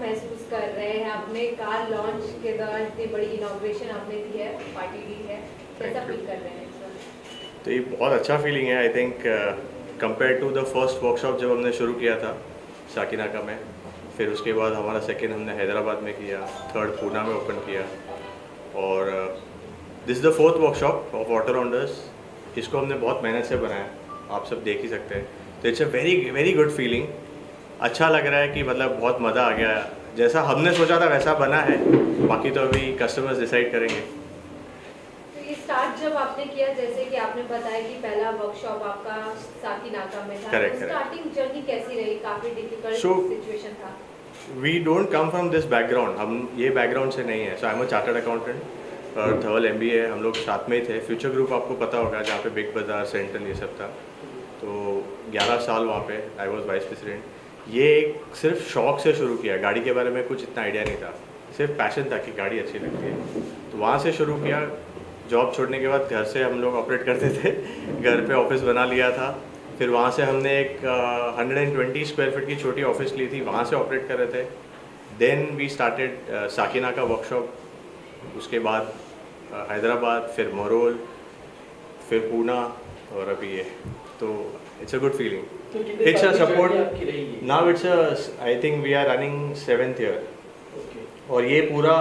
महसूस कर रहे हैं? आपने कार लॉन्च के दौरान इतनी बड़ी इनॉग्रेशन आपने दी है, पार्टी दी है, कैसा फील कर रहे हैं इस वक्त? तो ये बहुत अच्छा फीलिंग है। I think compare to the first workshop जब हमने शुरू किया था साकिनाका में, फिर उसके बाद हमारा सेकेंड हमने हैदराबाद में किया, थर्ड पूना में ओपन किया, और this is the fourth workshop of auto rounders. इसको हमने बहुत मेहनत से बनाया, आप सब देख ही सकते हैं। तो it's a very very good feeling. अच्छा लग रहा है कि मतलब बहुत मज़ा आ गया, जैसा हमने सोचा था वैसा बना है। बाकी तो अभी कस्टमर्स डिसाइड करेंगे। तो ये स्टार्ट जब आपने किया, जैसे कि आपने बताया कि पहला वर्कशॉप आपका साकिनाका में था, Correct, तो स्टार्टिंग जर्नी कैसी रही? काफ़ी डिफिकल्ट सिचुएशन था। We don't come from this background, हम ये बैकग्राउंड से नहीं है। So I am a chartered accountant और धवल MBA, हम लोग साथ में ही थे। फ्यूचर ग्रुप आपको पता होगा, जहाँ पे बिग बाज़ार, सेंट्रल ये सब था। तो 11 साल वहाँ पे आई वॉज वाइस प्रेसिडेंट। ये एक सिर्फ शौक से शुरू किया, गाड़ी के बारे में कुछ इतना आइडिया नहीं था, सिर्फ पैशन था कि गाड़ी अच्छी लगती है। तो वहाँ से शुरू किया। जॉब छोड़ने के बाद घर से हम लोग ऑपरेट करते थे, घर पे ऑफिस बना लिया था। फिर वहाँ से हमने एक 120 स्क्वायर फीट की छोटी ऑफिस ली थी, वहाँ से ऑपरेट कर रहे थे। Then we started Sakinaka workshop, उसके बाद हैदराबाद, फिर मोरोल, फिर पूना, और अभी ये। तो it's a good feeling. It's a support now, it's a I think we are running 7th year. और ये पूरा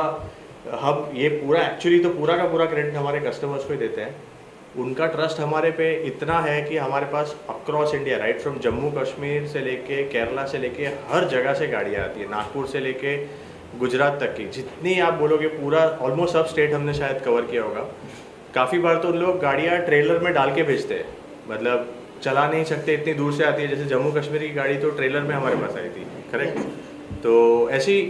एक्चुअली तो पूरा का पूरा क्रेडिट हमारे कस्टमर्स को ही देते हैं। उनका ट्रस्ट हमारे पे इतना है कि हमारे पास across India, right from Jammu Kashmir से लेके केरला से लेके हर जगह से गाड़ियाँ आती है, नागपुर से लेके गुजरात तक की जितनी आप बोलोगे, पूरा ऑलमोस्ट सब स्टेट हमने शायद कवर किया होगा। काफ़ी बार तो उन लोग गाड़ियाँ ट्रेलर में डाल के भेजते हैं, मतलब चला नहीं सकते, इतनी दूर से आती है। जैसे जम्मू कश्मीर की गाड़ी तो ट्रेलर में हमारे पास आई थी, करेक्ट। तो ऐसी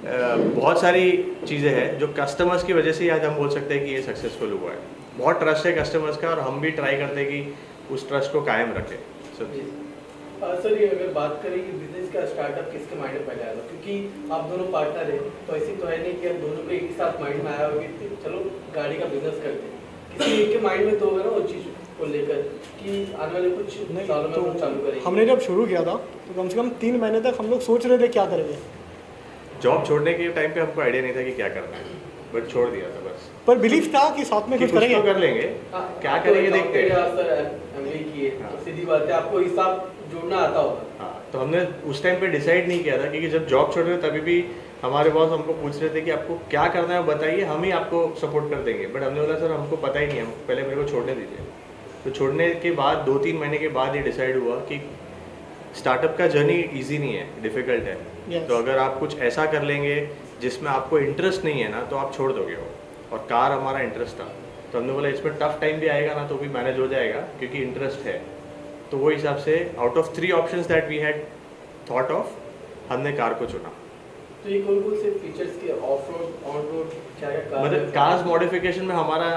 बहुत सारी चीज़ें हैं जो कस्टमर्स की वजह से आज हम बोल सकते हैं कि ये सक्सेसफुल हुआ है। बहुत ट्रस्ट है कस्टमर्स का, और हम भी ट्राई करते हैं कि उस ट्रस्ट को कायम रखें। सर, ये अगर बात करें कि बिजनेस का स्टार्टअप किसके माइंड में पहले आया था, क्योंकि आप दोनों पार्टनर हैं, तो ऐसी तो है नहीं कि हम दोनों को एक ही साथ माइंड में आया हो कि चलो गाड़ी का बिजनेस करते हैं। किसी एक के माइंड में तो होगा ना वो चीज़ को लेकर कि आने वाले कुछ सालों में हम चालू करेंगे। हमने जब शुरू किया था तो कम से कम 3 महीने तक हम लोग सोच रहे थे क्या करेंगे। जॉब छोड़ने के टाइम पे हमको आइडिया नहीं था कि क्या करना है, बट छोड़ दिया था बस। पर बिलीफ था कि साथ में कुछ करेंगे, कर लेंगे। क्या करेंगे देखते हैं। सीधी बात है, आपको हिसाब जोड़ना आता होगा। हाँ, तो हमने उस टाइम पे डिसाइड नहीं किया था, क्योंकि जब जॉब छोड़ रहे थे तभी भी हमारे बॉस हमको पूछ रहे थे कि आपको क्या करना है बताइए, हम ही आपको सपोर्ट कर देंगे। बट हमने बोला सर हमको पता ही नहीं है, हमको पहले मेरे को छोड़ने दीजिए। तो छोड़ने के बाद 2-3 महीने के बाद ये डिसाइड हुआ कि स्टार्टअप का जर्नी इजी नहीं है, डिफ़िकल्ट है। Yes. तो अगर आप कुछ ऐसा कर लेंगे जिसमें आपको इंटरेस्ट नहीं है ना, तो आप छोड़ दोगे वो। और कार हमारा इंटरेस्ट था, तो हमने बोला इसमें टफ टाइम भी आएगा ना तो भी मैनेज हो जाएगा, क्योंकि इंटरेस्ट है। तो वो हिसाब से out of 3 options that we had thought of, हमने कार को चुना। तो ये कौन कौन से फीचर्स के ऑफ रोड ऑन रोड क्या क्या मतलब कार्स मॉडिफिकेशन में हमारा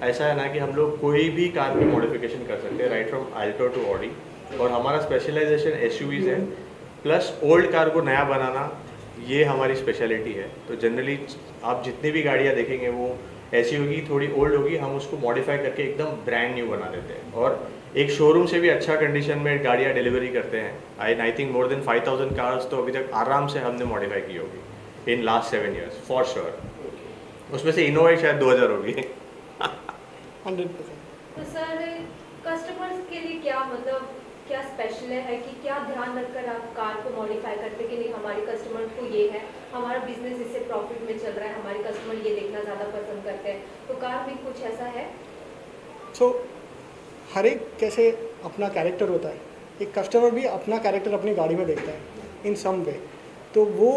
ऐसा है ना कि हम लोग कोई भी कार की मॉडिफिकेशन कर सकते हैं, right from Alto to Audi. और हमारा स्पेशलाइजेशन एसयूवीज है, प्लस ओल्ड कार को नया बनाना, ये हमारी स्पेशलिटी है। तो जनरली आप जितनी भी गाड़ियाँ देखेंगे वो ऐसी होगी, थोड़ी ओल्ड होगी, हम उसको मॉडिफाई करके एकदम ब्रांड न्यू बना देते हैं। और एक शोरूम से भी अच्छा कंडीशन में गाड़ियाँ डिलीवरी करते हैं। I think more than 5000 cars तो अभी तक आराम से हमने मॉडिफाई की होगी in last 7 years for sure. उसमें से इनोवा शायद 2000 होगी। 100%। तो सर कस्टमर्स के लिए क्या मतलब क्या स्पेशल है कि क्या ध्यान रखकर आप कार को मॉडिफाई करते कि नहीं हमारे कस्टमर को ये है, हमारा बिजनेस इससे प्रॉफिट में चल रहा है, हमारे कस्टमर ये देखना ज़्यादा पसंद करते हैं, तो कार भी कुछ ऐसा है? सो हर एक कैसे अपना कैरेक्टर होता है, एक कस्टमर भी अपना कैरेक्टर अपनी गाड़ी में देखता है इन सम वे। तो वो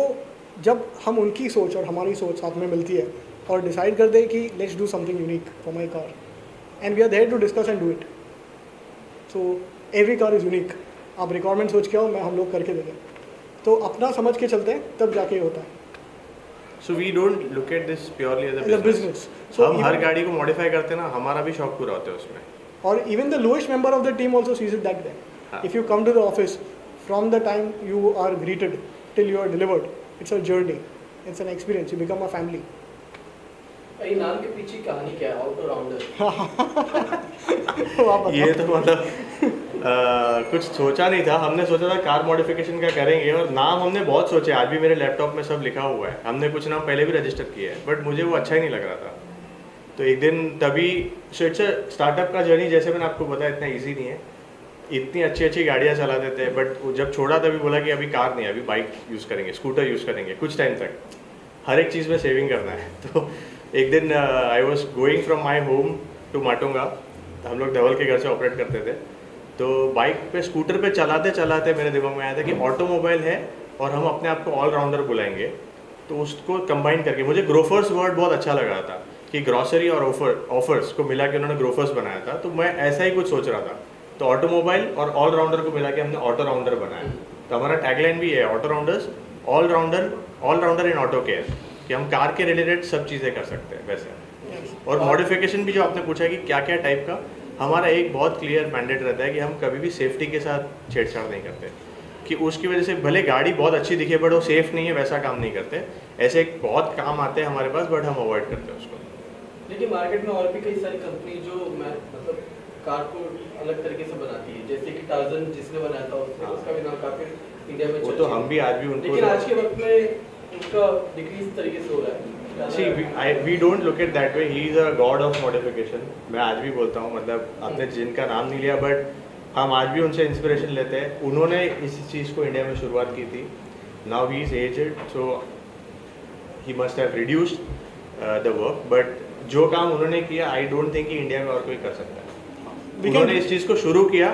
जब हम उनकी सोच और हमारी सोच साथ में मिलती है और डिसाइड कर दे कि let's do something unique for my car and we are there to discuss and do it. So every car is unique. आप रिक्वायरमेंट सोच के आओ, मैं हम लोग करके दे दें। तो अपना समझ के चलते हैं, तब जाके होता है so we don't look at this purely as as a a business. Business. हम हर गाड़ी को मॉडिफाई करते हैं ना, हमारा भी शौक पूरा होता है उसमें। or even the lowest member of the team also sees it that way. If you come to the office, from the time you are greeted till you are delivered, it's a journey, it's an experience, you become a family. ये नाम के पीछे कहानी क्या है, auto rounder? तो आप बताओ। ये तो मतलब कुछ सोचा नहीं था। हमने सोचा था कार मॉडिफिकेशन का करेंगे, और नाम हमने बहुत सोचे। आज भी मेरे लैपटॉप में सब लिखा हुआ है, हमने कुछ नाम पहले भी रजिस्टर किए हैं, बट मुझे वो अच्छा ही नहीं लग रहा था। तो एक दिन तभी इट्स स्टार्टअप का जर्नी, जैसे मैंने आपको बताया, इतना इजी नहीं है। इतनी अच्छी अच्छी गाड़ियाँ चला देते हैं, बट जब छोड़ा तभी बोला कि अभी कार नहीं, अभी बाइक यूज़ करेंगे, स्कूटर यूज़ करेंगे कुछ टाइम तक, हर एक चीज़ में सेविंग करना है। तो एक दिन I was going from my home to Matunga, हम लोग धवल के घर से ऑपरेट करते थे। तो बाइक पे स्कूटर पे चलाते चलाते मेरे दिमाग में आया था कि ऑटोमोबाइल है और हम अपने आप को ऑलराउंडर बुलाएंगे, तो उसको कंबाइन करके मुझे ग्रोफर्स वर्ड बहुत अच्छा लग रहा था कि ग्रॉसरी और ऑफर्स को मिला के उन्होंने ग्रोफर्स बनाया था। तो मैं ऐसा ही कुछ सोच रहा था, तो ऑटोमोबाइल और ऑलराउंडर को मिला के हमने ऑटो राउंडर बनाया। तो हमारा टैगलाइन भी है ऑटो राउंडर्स, ऑलराउंडर इन ऑटो केयर, कि हम कार के रिलेटेड सब चीज़ें कर सकते हैं वैसे। और मॉडिफिकेशन भी जो आपने पूछा कि क्या क्या टाइप का, हमारा एक बहुत क्लियर मैंडेट रहता है कि हम कभी भी सेफ्टी के साथ छेड़छाड़ नहीं करते, कि उसकी वजह से भले गाड़ी बहुत अच्छी दिखे बट वो सेफ नहीं है, वैसा काम नहीं करते। ऐसे बहुत काम आते हैं हमारे पास, बट हम अवॉइड करते हैं उसको। लेकिन मार्केट में और भी कई सारी कंपनी जो मतलब कार को अलग तरीके से बनाती है, जैसे कि टार्जन जिसने बनाया था उसका भी नाम काफी इंडिया में वो तो हम भी आज भी उनको, लेकिन आज के वक्त में उनका डिक्रीज तरीके से हो रहा है। See, we don't look at that way. He is a god of modification. मैं आज भी बोलता हूँ, मतलब आपने जिनका नाम नहीं लिया, बट हम आज भी उनसे इंस्पिरेशन लेते हैं। उन्होंने इस चीज़ को इंडिया में शुरुआत की थी। Now he is aged, so he must have reduced the work. But जो काम उन्होंने किया, I don't think कि इंडिया में और कोई कर सकता है। उन्होंने इस चीज़ को शुरू किया,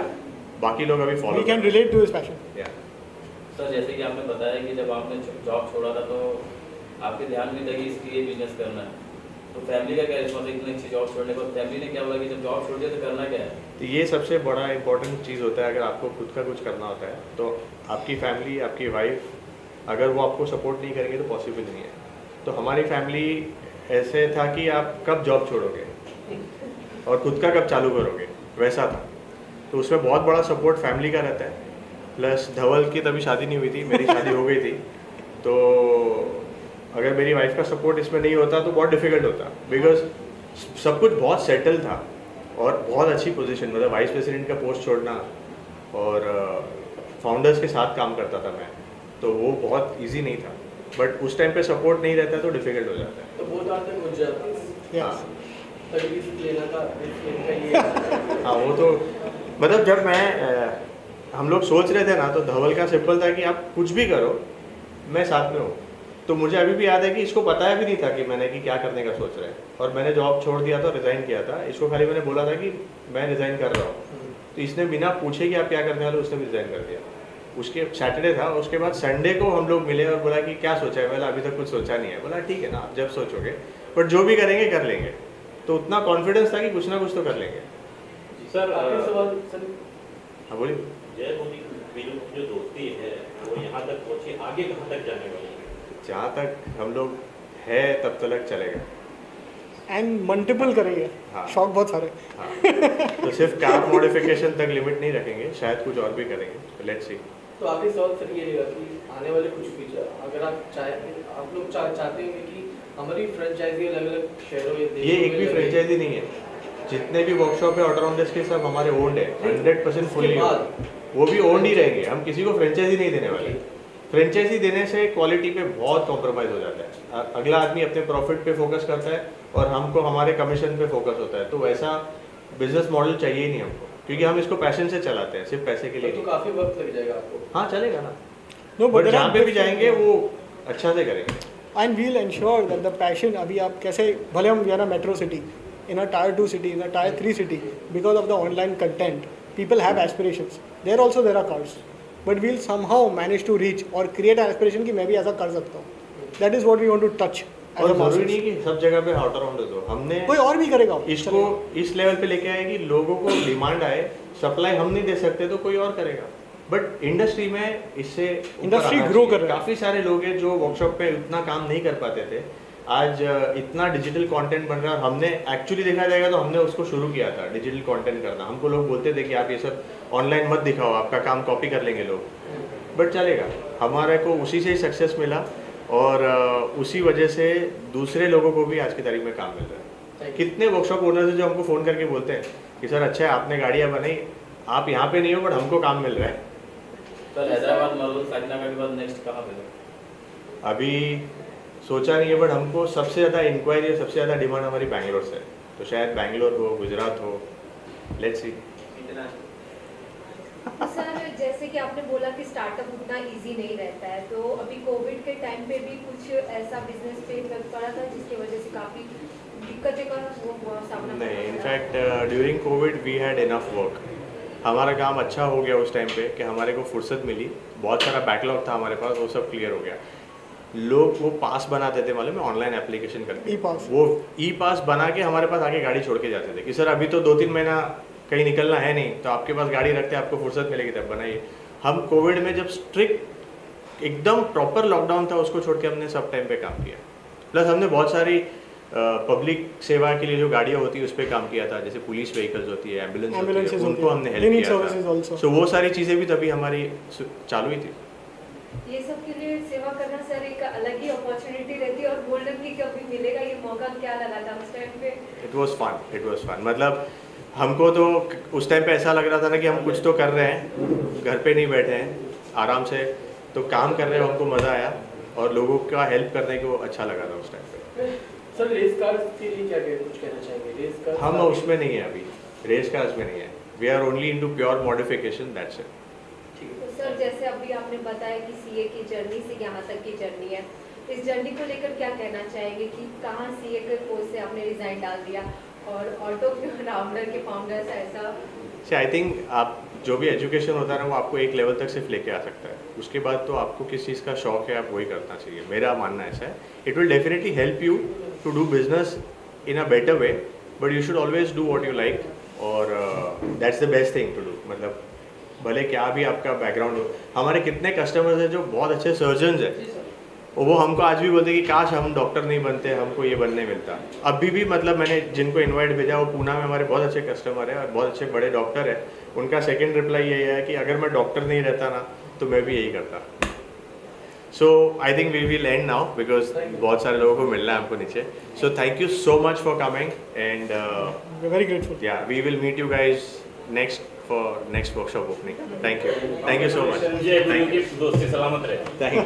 बाकी लोग अभी follow. We can relate to his passion. Yeah. Sir जैसे कि आपने बताया कि जब आपने जॉब छोड़ा था तो आपके ध्यान में लगी इसके लिए बिजनेस करना है, तो फैमिली का क्या रिस्पॉन्स है? इतनी अच्छी जॉब छोड़ने के बाद फैमिली ने क्या बोला कि जब जॉब छोड़ दिया तो करना क्या है? तो ये सबसे बड़ा इंपॉर्टेंट चीज़ होता है। अगर आपको खुद का कुछ करना होता है तो आपकी फैमिली, आपकी वाइफ, अगर वो आपको सपोर्ट नहीं करेंगे तो पॉसिबल नहीं है। तो हमारी फैमिली ऐसे था कि आप कब जॉब छोड़ोगे और खुद का कब चालू करोगे, वैसा था। तो उसमें बहुत बड़ा सपोर्ट फैमिली का रहता है। प्लस धवल की तभी शादी नहीं हुई थी, मेरी शादी हो गई थी। तो अगर मेरी वाइफ का सपोर्ट इसमें नहीं होता तो बहुत डिफिकल्ट होता, बिकॉज सब कुछ बहुत सेटल था और बहुत अच्छी पोजीशन, मतलब वाइस प्रेसिडेंट का पोस्ट छोड़ना और फाउंडर्स के साथ काम करता था मैं, तो वो बहुत इजी नहीं था। बट उस टाइम पे सपोर्ट नहीं रहता तो डिफिकल्ट हो जाता है। तो बहुत हद तक मुझ जाता है। हाँ तभी रिस्क लेना था, रिस्क लेने का ये हाँ, वो तो मतलब जब मैं हम लोग सोच रहे थे ना, तो धवल का सिंपल था कि आप कुछ भी करो, मैं साथ में हूँ। तो मुझे अभी भी याद है कि इसको बताया भी नहीं था कि मैंने कि क्या करने का सोच रहा है, और मैंने जॉब छोड़ दिया था, रिज़ाइन किया था। इसको खाली मैंने बोला था कि मैं रिज़ाइन कर रहा हूँ, तो इसने बिना पूछे कि आप क्या करने वाले, उसने भी रिज़ाइन कर दिया। उसके सैटरडे था, उसके बाद संडे को हम लोग मिले और बोला कि क्या सोचा है। बोला अभी तक कुछ सोचा नहीं है। बोला ठीक है ना, आप जब सोचोगे, बट जो भी करेंगे कर लेंगे। तो उतना कॉन्फिडेंस था कि कुछ ना कुछ तो कर लेंगे। सर आखिरी सवाल सर, हाँ बोलिए। जय मोदी की जो दोस्ती है वो यहाँ तक पहुँची, आगे कहाँ तक जाने वाली है? जहाँ तक हम लोग है तब तक चलेगा। एंड मल्टीपल करेंगे, हाँ। शौक बहुत सारे। हाँ तो सिर्फ कार मॉडिफिकेशन तक लिमिट नहीं रखेंगे, शायद कुछ और भी करेंगे, लेट्स सी। तो आखिरी सवाल सर ये रहेगा कि आने वाले कुछ फीचर अगर आप लोग चाहते होंगे कि हमारी फ्रेंचाइजी अलग अलग शहरों या ये एक भी फ्रेंचाइजी नहीं है, जितने भी वर्कशॉप है ऑटोनॉमस के सब हमारे ओन्ड है, 100% फुल्ली। वो भी ओन्ड ही रहेंगे, हम किसी को फ्रेंचाइजी नहीं देने वाले। फ्रेंचाइजी देने से क्वालिटी पे बहुत कॉम्प्रोमाइज़ हो जाता है, अगला आदमी अपने प्रॉफिट पे फोकस करता है और हमको हमारे कमीशन पे फोकस होता है। तो वैसा बिजनेस मॉडल चाहिए ही नहीं हमको, क्योंकि हम इसको पैशन से चलाते हैं, सिर्फ पैसे के लिए तो नहीं। काफी वक्त लग जाएगा आपको। हाँ चलेगा ना, नो बट जहाँ पे भी जाएंगे वो अच्छा से करेंगे। And we'll ensure that the passion, अभी आप कैसे भले हम we are a metro city, in a tier 2 city, in a tier 3 city, because of the online content, people have aspirations. There are cars, but we'll somehow manage to reach or create an aspiration कि मैं भी ऐसा कर सकता हूँ. That is what we want to touch. और जरूरी नहीं कि सब जगह पे आउट अराउंड दो, हमने कोई और भी करेगा इसको इस लेवल पे लेके आए कि लोगों को डिमांड आए, सप्लाई हम नहीं दे सकते तो कोई और करेगा। बट इंडस्ट्री में इससे इंडस्ट्री ग्रो कर रहा है। काफ़ी सारे लोग हैं जो वर्कशॉप पे उतना काम नहीं कर पाते थे, आज इतना डिजिटल कंटेंट बन रहा है। हमने एक्चुअली देखा जाएगा तो हमने उसको शुरू किया था डिजिटल कंटेंट करना। हमको लोग बोलते थे कि आप ये सब ऑनलाइन मत दिखाओ, आपका काम कॉपी कर लेंगे लोग, बट चलेगा। हमारे को उसी से ही सक्सेस मिला और उसी वजह से दूसरे लोगों को भी आज की तारीख में काम मिल रहा है। कितने वर्कशॉप ओनर्स हैं जो हमको फ़ोन करके बोलते हैं कि सर अच्छा है आपने गाड़ियाँ बनाई, आप यहाँ पे नहीं हो बट हमको काम मिल रहा है। सर हैदराबाद मरल साकिनाका के बाद नेक्स्ट कहाँ पे? अभी सोचा नहीं है, बट हमको सबसे ज़्यादा इंक्वायरी, सबसे ज़्यादा डिमांड हमारी बैंगलोर से है, तो शायद बैंगलोर हो, गुजरात हो, लेट्स सी। तो सर जैसे कि आपने बोला कि स्टार्टअप उतना इजी नहीं रहता है, तो अभी कोविड के टाइम पे भी कुछ ऐसा बिजनेस पे इफेक्ट पड़ा था जिसकी वजह से काफ़ी दिक्कतें का वो सामना करना नहीं, पड़ा? In fact during Covid we had enough work. हमारा काम अच्छा हो गया उस टाइम पे कि हमारे को फुर्सत मिली, बहुत सारा बैकलॉग था हमारे पास, वो सब क्लियर हो गया। लोग वो पास बनाते थे, मालूम है, ऑनलाइन एप्लीकेशन करके ई-पास। वो ई पास बना के हमारे पास आके गाड़ी छोड़ के जाते थे कि सर अभी तो 2-3 महीना कहीं निकलना है नहीं, तो आपके पास गाड़ी रखते हैं, आपको फुर्सत मिलेगी तब बनाइए। हम कोविड में जब स्ट्रिक्ट एकदम प्रॉपर लॉकडाउन था उसको छोड़ के हमने सब टाइम पे काम किया। प्लस हमने बहुत सारी पब्लिक सेवा के लिए जो गाड़ियाँ होती है उस पर काम किया था, जैसे पुलिस व्हीकल्स होती है, एम्बुलेंस होती है, उनको हमने हेल्प किया था। सो वो सारी चीज़ें भी तभी हमारी चालू ही थी। ये सब के लिए सेवा करना सर एक अलग ही अपॉर्चुनिटी रहती है, और गोल्डन की कभी मिलेगा ये मौका, क्या लगा था उस टाइम पे? It was fun. मतलब हमको तो उस टाइम पे ऐसा लग रहा था ना कि हम कुछ तो कर रहे हैं, घर पे नहीं बैठे हैं, आराम से तो काम कर रहे हैं, हमको मज़ा आया और लोगों का हेल्प करने को अच्छा लगा था उस टाइम पे। सर रेस कार्स के लिए क्या कुछ कहना चाहेंगे? रेस कार्स हम उसमें नहीं है अभी, रेस कार्स में नहीं है, we are only into pure modification, that's it. तो सर जैसे अभी आपने बताया कि सीए की जर्नी से यहाँ तक की जर्नी है, इस जर्नी को लेकर क्या कहना चाहेंगे कि कहाँ सीए के पोस्ट से आपने रिजाइन डाल दिया और ऑटो रामलर के फाउंडर से ऐसा? आई थिंक आप जो भी एजुकेशन होता है ना वो आपको एक लेवल तक सिर्फ लेके आ सकता है, उसके बाद तो आपको किस चीज़ का शौक है आप वही करना चाहिए, मेरा मानना ऐसा है। It will definitely help you to do business in a better way, but you should always do what you like, और that's the best thing to do. मतलब भले क्या भी आपका बैकग्राउंड हो, हमारे कितने कस्टमर्स हैं जो बहुत अच्छे सर्जन्स हैं, वो हमको आज भी बोलते हैं कि काश हम डॉक्टर नहीं बनते, हमको ये बनने मिलता। अभी भी मतलब मैंने जिनको इनवाइट भेजा वो पूना में हमारे बहुत अच्छे कस्टमर है और बहुत अच्छे बड़े डॉक्टर है, उनका सेकंड रिप्लाई यही है कि अगर मैं डॉक्टर नहीं रहता ना तो मैं भी यही करता। So I think we will end now because बहुत सारे लोगों को मिलना है हमको नीचे। So thank you so much for coming and very grateful. Yeah we will meet you guys next workshop opening. Thank you so much. दोस्ती सलामत रहे। Thank you.